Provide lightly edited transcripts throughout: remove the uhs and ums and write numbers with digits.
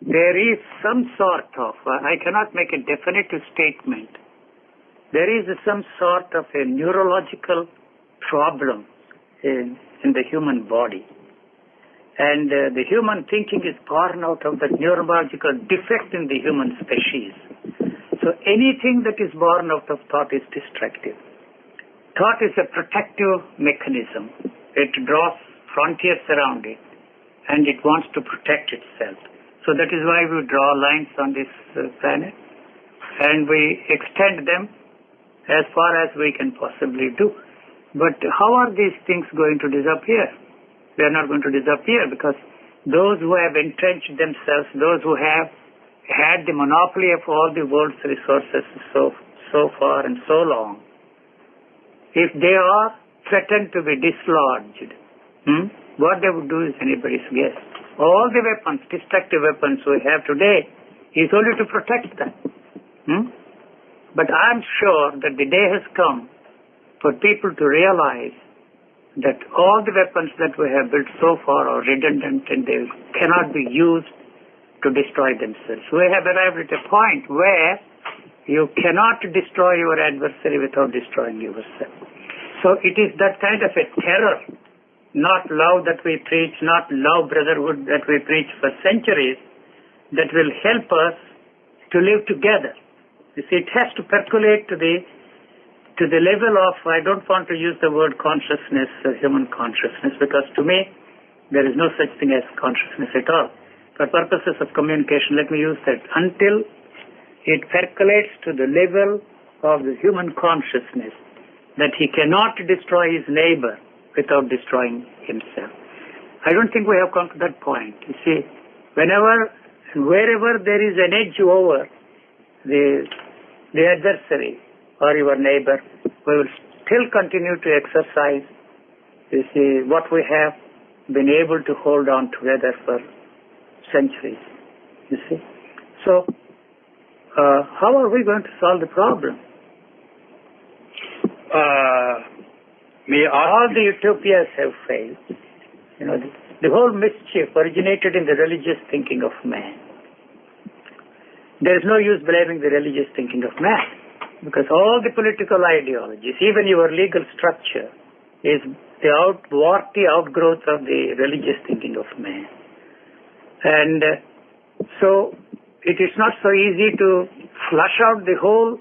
there is some sort of, I cannot make a definitive statement, there is some sort of a neurological problem in the human body. And the human thinking is born out of that neurological defect in the human species. So anything that is born out of thought is destructive. Thought is a protective mechanism. It draws frontiers around it, and it wants to protect itself. So that is why we draw lines on this planet, and we extend them as far as we can possibly do. But how are these things going to disappear? They are not going to disappear because those who have entrenched themselves, those who have had the monopoly of all the world's resources so far and so long, if they are threatened to be dislodged, what they would do is anybody's guess. All the weapons, destructive weapons we have today, is only to protect them. But I'm sure that the day has come for people to realize that all the weapons that we have built so far are redundant and they cannot be used to destroy themselves. We have arrived at a point where you cannot destroy your adversary without destroying yourself. So it is that kind of a terror, not love that we preach, not love brotherhood that we preach for centuries, that will help us to live together. You see, it has to percolate to the level of, I don't want to use the word consciousness, human consciousness, because to me, there is no such thing as consciousness at all. For purposes of communication, let me use that. Until it percolates to the level of the human consciousness, that he cannot destroy his neighbor without destroying himself. I don't think we have come to that point. You see, whenever and wherever there is an edge over the adversary or your neighbor, we will still continue to exercise, you see, what we have been able to hold on together for centuries, you see. So, how are we going to solve the problem? All the utopias have failed. You know, the whole mischief originated in the religious thinking of man. There is no use blaming the religious thinking of man, because all the political ideologies, even your legal structure, is the outgrowth of the religious thinking of man. And so it is not so easy to flush out the whole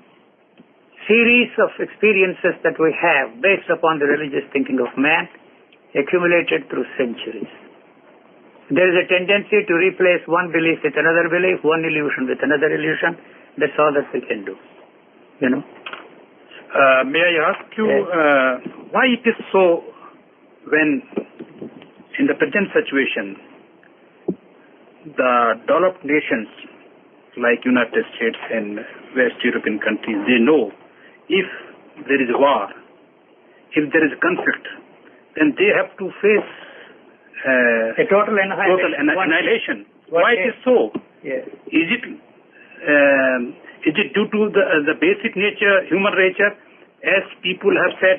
series of experiences that we have based upon the religious thinking of man accumulated through centuries. There is a tendency to replace one belief with another belief, one illusion with another illusion. That's all that we can do, you know. May I ask you why it is so when in the present situation the developed nations like United States and West European countries, they know if there is war, if there is conflict, then they have to face a total annihilation. Why it is so? Yes. Is it due to the basic nature, human nature, as people have said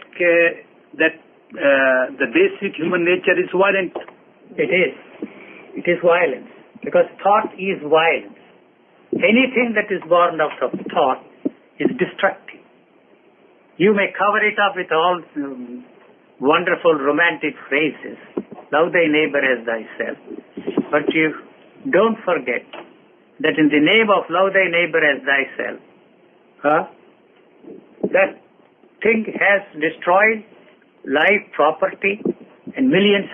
that the basic human nature is violent? It is. It is violence, because thought is violence. Anything that is born out of thought is destructive. You may cover it up with all wonderful romantic phrases, love thy neighbor as thyself, but you don't forget that in the name of love thy neighbor as thyself, that thing has destroyed life, property, and millions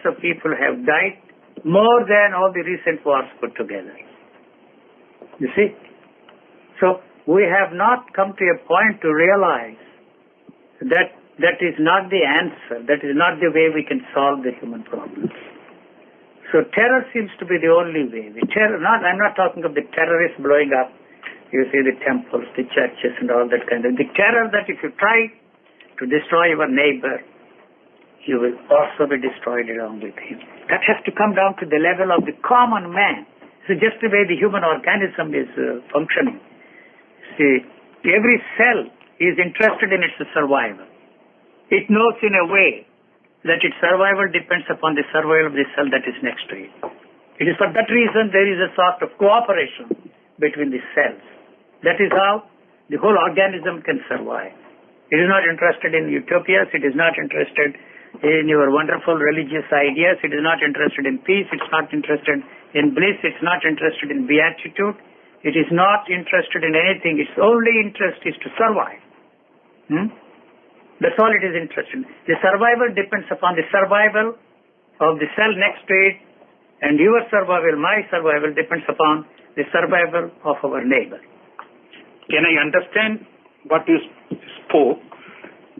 of people have died, more than all the recent wars put together. You see? So we have not come to a point to realize that that is not the answer, that is not the way we can solve the human problems. So terror seems to be the only way. I'm not talking of the terrorists blowing up, you see, the temples, the churches and all that kind of. The terror that if you try to destroy your neighbor, you will also be destroyed along with him. That has to come down to the level of the common man. So just the way the human organism is functioning. See, every cell is interested in its survival. It knows in a way that its survival depends upon the survival of the cell that is next to it. It is for that reason there is a sort of cooperation between the cells. That is how the whole organism can survive. It is not interested in utopias. It is not interested in your wonderful religious ideas. It is not interested in peace. It's not interested in bliss. It's not interested in beatitude. It is not interested in anything. Its only interest is to survive. That's all it is interested in. The survival depends upon the survival of the cell next to it, and your survival, my survival, depends upon the survival of our neighbor. Can I understand what you spoke,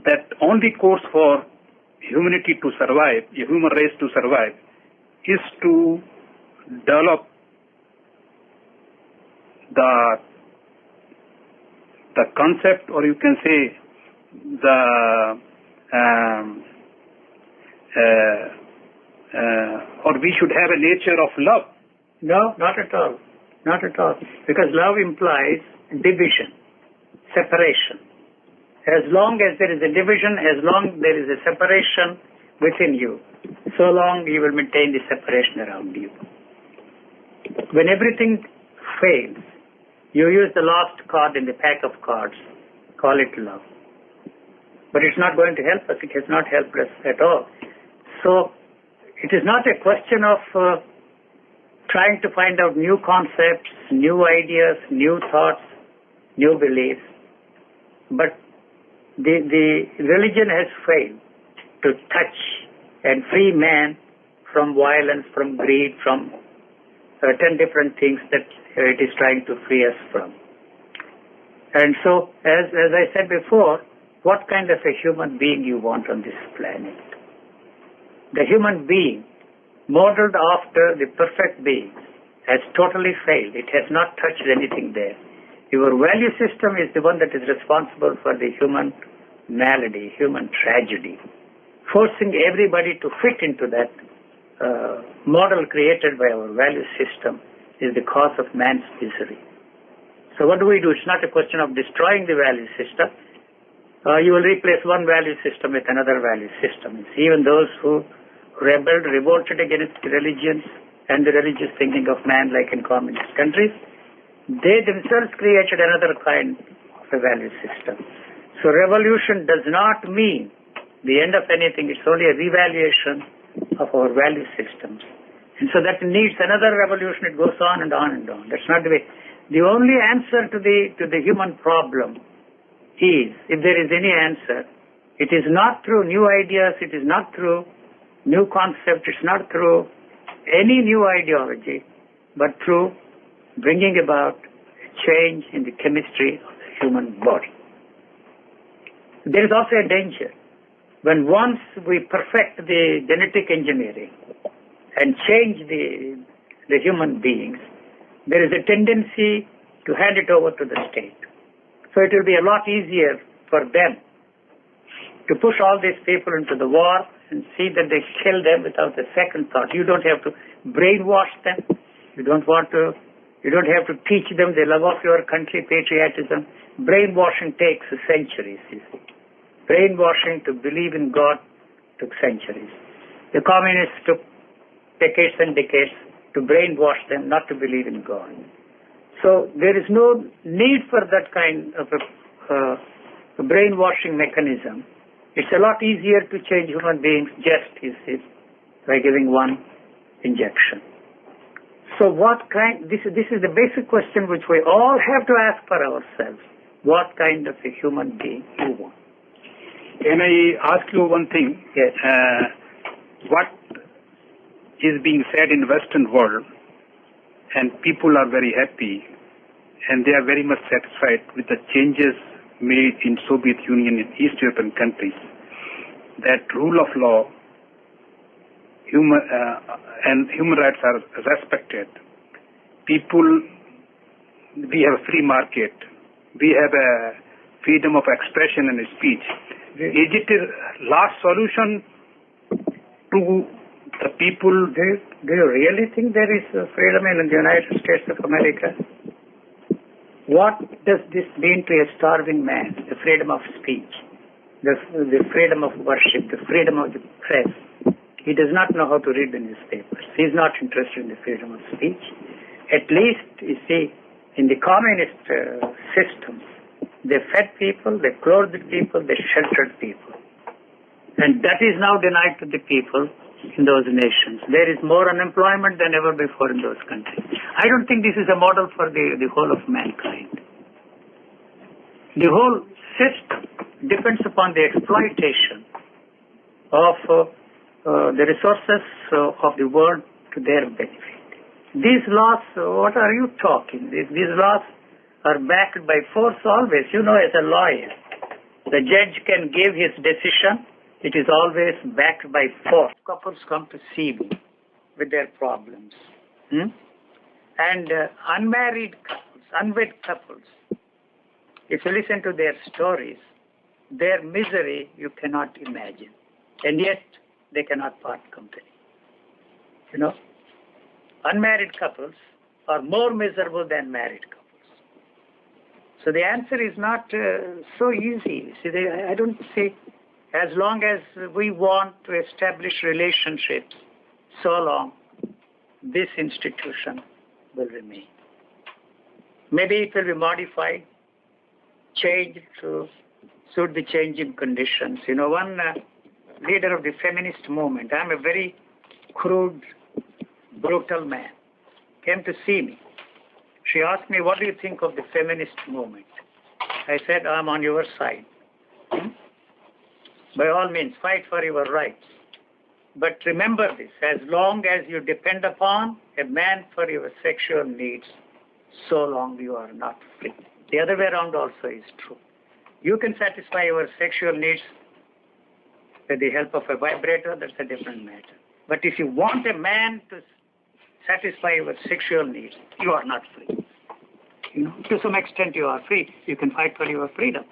that only course for humanity to survive, a human race to survive, is to develop the concept, or you can say or we should have a nature of love? No, not at all. Not at all. Because love implies division, separation. As long as there is a division, as long there is a separation within you, so long you will maintain the separation around you. When everything fails, you use the last card in the pack of cards, call it love. But it's not going to help us. It has not helped us at all. So it is not a question of trying to find out new concepts, new ideas, new thoughts, new beliefs. But the religion has failed to touch and free man from violence, from greed, from 10 different things that it is trying to free us from. And so, as I said before, what kind of a human being you want on this planet? The human being, modeled after the perfect being, has totally failed. It has not touched anything there. Your value system is the one that is responsible for the human malady, human tragedy. Forcing everybody to fit into that model created by our value system is the cause of man's misery. So what do? It's not a question of destroying the value system. You will replace one value system with another value system. It's even those who revolted against the religions and the religious thinking of man, like in communist countries, they themselves created another kind of a value system. So revolution does not mean the end of anything. It's only a revaluation of our value systems. And so that needs another revolution. It goes on and on and on. That's not the way. The only answer to the human problem is, if there is any answer, it is not through new ideas, it is not through new concepts, it's not through any new ideology, but through bringing about a change in the chemistry of the human body. There is also a danger. When once we perfect the genetic engineering and change the human beings, there is a tendency to hand it over to the state. So it will be a lot easier for them to push all these people into the war and see that they kill them without a second thought. You don't have to brainwash them. You don't have to teach them the love of your country, patriotism. Brainwashing takes centuries, you see. Brainwashing to believe in God took centuries. The communists took decades and decades to brainwash them not to believe in God. So there is no need for that kind of a brainwashing mechanism. It's a lot easier to change human beings just by giving one injection. So this is the basic question which we all have to ask for ourselves. What kind of a human being you want? Can I ask you one thing? Yes. What is being said in the Western world, and people are very happy, and they are very much satisfied with the changes made in Soviet Union and East European countries, that rule of law and human rights are respected. People, we have a free market. We have a freedom of expression and speech. Is it a last solution to the people? Do you really think there is freedom in the United States of America? What does this mean to a starving man? The freedom of speech, the freedom of worship, the freedom of the press. He does not know how to read the newspapers. He is not interested in the freedom of speech. At least, you see, in the communist systems, they fed people, they clothed people, they sheltered people. And that is now denied to the people in those nations. There is more unemployment than ever before in those countries. I don't think this is a model for the whole of mankind. The whole system depends upon the exploitation of the resources of the world to their benefit. These laws, what are you talking? These laws are backed by force always. You know, as a lawyer, the judge can give his decision. It is always backed by force. Couples come to see me with their problems. And unmarried couples, unwed couples, if you listen to their stories, their misery you cannot imagine. And yet, they cannot part company. You know, unmarried couples are more miserable than married couples. So the answer is not so easy. See, I don't say, as long as we want to establish relationships, so long this institution will remain. Maybe it will be modified, changed to suit the changing conditions. You know, one leader of the feminist movement, I'm a very crude, brutal man, came to see me. She asked me, what do you think of the feminist movement? I said, I'm on your side. By all means, fight for your rights. But remember this, as long as you depend upon a man for your sexual needs, so long you are not free. The other way around also is true. You can satisfy your sexual needs with the help of a vibrator, that's a different matter. But if you want a man to satisfy your sexual needs, you are not free. You know, to some extent you are free. You can fight for your freedom.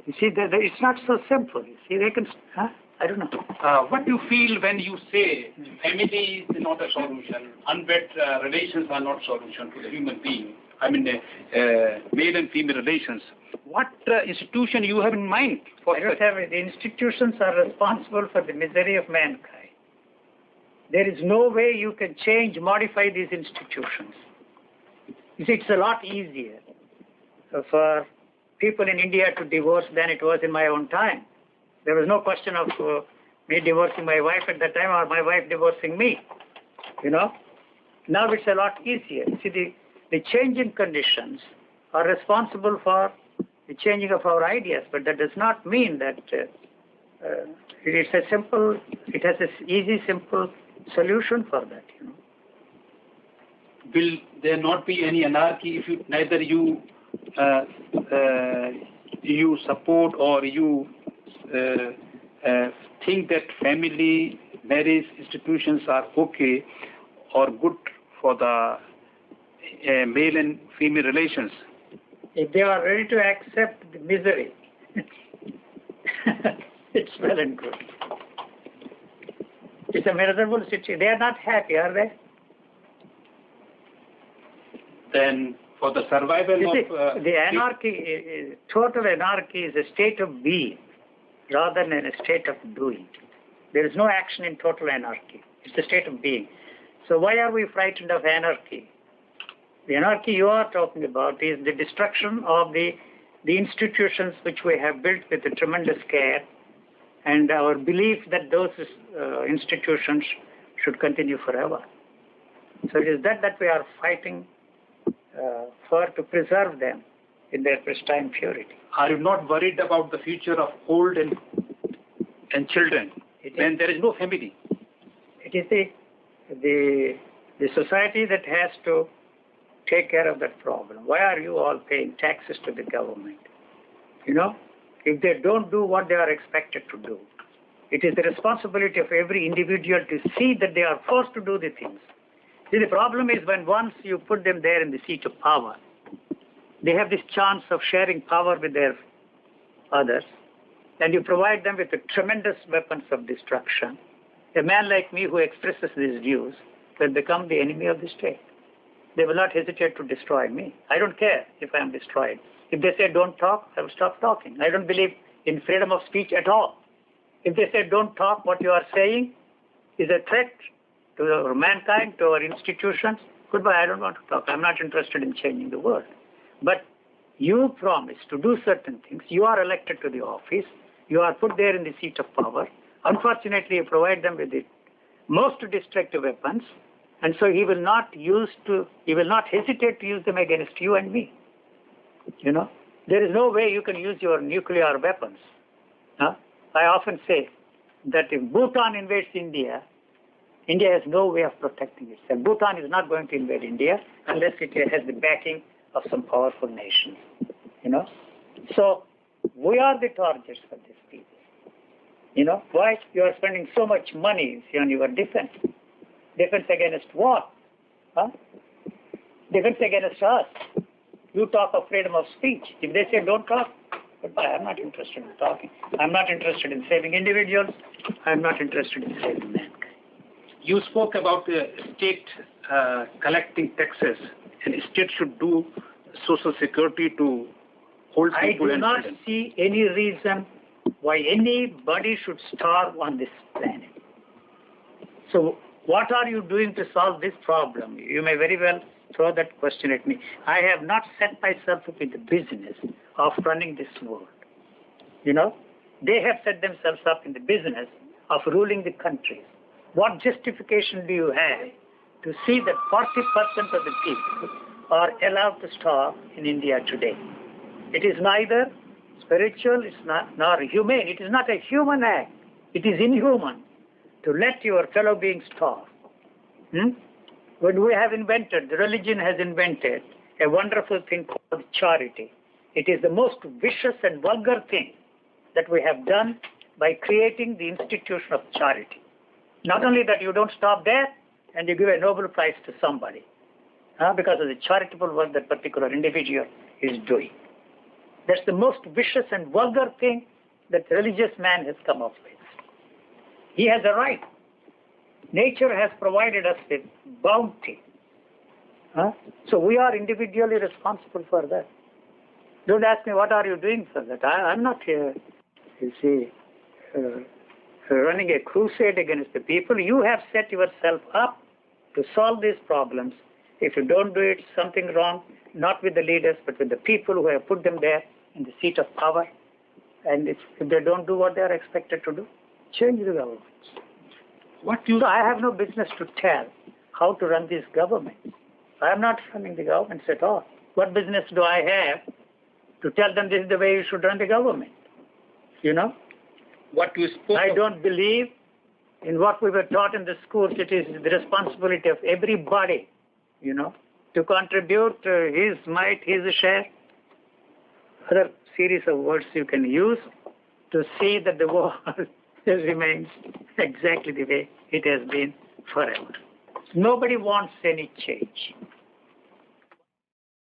You see, it's not so simple. You see, they can, I don't know. What do you feel when you say family is not a solution, unwed relations are not a solution to the human being? I mean, male and female relations. What institution you have in mind? For I don't have it. The institutions are responsible for the misery of mankind. There is no way you can change, modify these institutions. You see, it's a lot easier for people in India to divorce than it was in my own time. There was no question of me divorcing my wife at that time or my wife divorcing me. You know? Now it's a lot easier. See, the changing conditions are responsible for the changing of our ideas, but that does not mean that it has an easy, simple solution for that. You know? Will there not be any anarchy if neither you support or you think that family, marriage institutions are okay or good for the male and female relations? If they are ready to accept the misery, it's well and good. It's a miserable situation. They are not happy, are they? Then for the survival of... the anarchy, total anarchy is a state of being rather than a state of doing. There is no action in total anarchy. It's a state of being. So why are we frightened of anarchy? The anarchy you are talking about is the destruction of the institutions which we have built with a tremendous care and our belief that those institutions should continue forever. So it is that we are fighting for to preserve them in their pristine purity. Are you not worried about the future of old and children when there is no family? It is the society that has to take care of that problem. Why are you all paying taxes to the government? You know, if they don't do what they are expected to do, it is the responsibility of every individual to see that they are forced to do the things. See, the problem is when once you put them there in the seat of power, they have this chance of sharing power with their others, and you provide them with the tremendous weapons of destruction. A man like me who expresses these views will become the enemy of the state. They will not hesitate to destroy me. I don't care if I am destroyed. If they say don't talk, I will stop talking. I don't believe in freedom of speech at all. If they say don't talk what you are saying, is a threat to our mankind, to our institutions. Goodbye, I don't want to talk. I'm not interested in changing the world. But you promise to do certain things. You are elected to the office. You are put there in the seat of power. Unfortunately, you provide them with the most destructive weapons, and so he will not hesitate to use them against you and me. You know, there is no way you can use your nuclear weapons. Huh? I often say that if Bhutan invades India, India has no way of protecting itself. Bhutan is not going to invade India unless it has the backing of some powerful nation. You know, so we are the targets for these people. You know, why? You are spending so much money on your defense. Defense against what? Huh? Defense against us. You talk of freedom of speech. If they say don't talk, goodbye, I'm not interested in talking. I'm not interested in saving individuals. I'm not interested in saving mankind. You spoke about the state collecting taxes, and the state should do social security to hold people. I do not see any reason why anybody should starve on this planet. So what are you doing to solve this problem? You may very well throw that question at me. I have not set myself up in the business of running this world. You know, they have set themselves up in the business of ruling the countries. What justification do you have to see that 40% of the people are allowed to starve in India today? It is neither spiritual, it's not nor humane. It is not a human act. It is inhuman to let your fellow beings starve. When we have invented, the religion has invented a wonderful thing called charity. It is the most vicious and vulgar thing that we have done by creating the institution of charity. Not only that, you don't stop there and you give a Nobel Prize to somebody because of the charitable work that particular individual is doing. That's the most vicious and vulgar thing that religious man has come up with. He has a right. Nature has provided us with bounty. So we are individually responsible for that. Don't ask me what are you doing for that. I'm not here, you see, running a crusade against the people. You have set yourself up to solve these problems. If you don't do it, something wrong, not with the leaders, but with the people who have put them there in the seat of power. And if they don't do what they are expected to do, change the government. So I have no business to tell how to run these governments. I am not running the governments at all. What business do I have to tell them this is the way you should run the government? You know? I don't believe in what we were taught in the schools. It is the responsibility of everybody, you know, to contribute his mite, his share. Other series of words you can use to see that the world remains exactly the way it has been forever. Nobody wants any change.